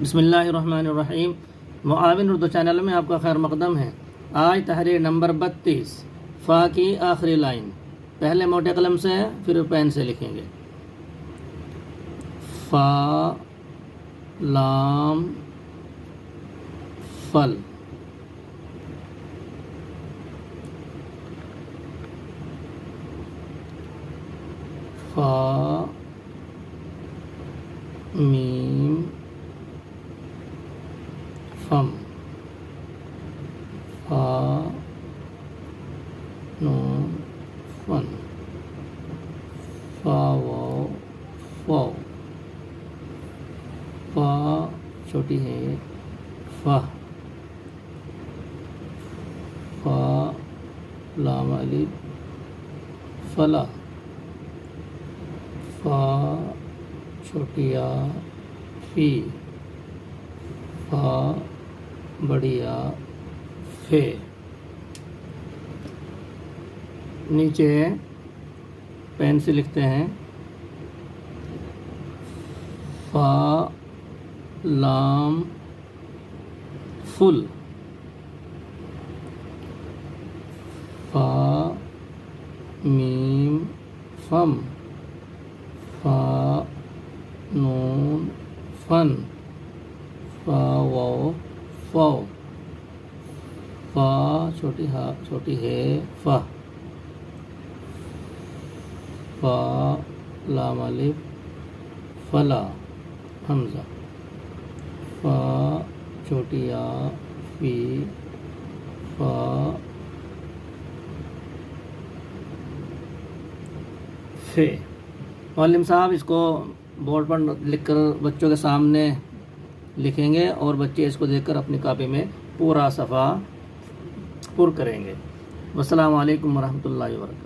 بسم اللہ الرحمن الرحیم۔ معاون اردو چینل میں آپ کا خیر مقدم ہے۔ آج تحریر نمبر 32 فا کی آخری لائن پہلے موٹے قلم سے پھر پین سے لکھیں گے۔ فا لام فل، فا میم فم، فا نون فن، فا واو فو، فا چھوٹی ہے فا، فا لام الف فلا، فا چھوٹی یا فی، فا بڑی یا فے۔ نیچے پین سے لکھتے ہیں فا لام فل، فا میم فم، فا نون فن، فا واو فو، فا چھوٹی ہے فا، فا لام الف فلا حمزہ، فا چھوٹی یا فی، فا فے۔ معلم صاحب اس کو بورڈ پر لکھ کر بچوں کے سامنے لکھیں گے اور بچے اس کو دیکھ کر اپنی کاپی میں پورا صفحہ پر کریں گے۔ والسلام علیکم ورحمۃ اللہ وبرکاتہ۔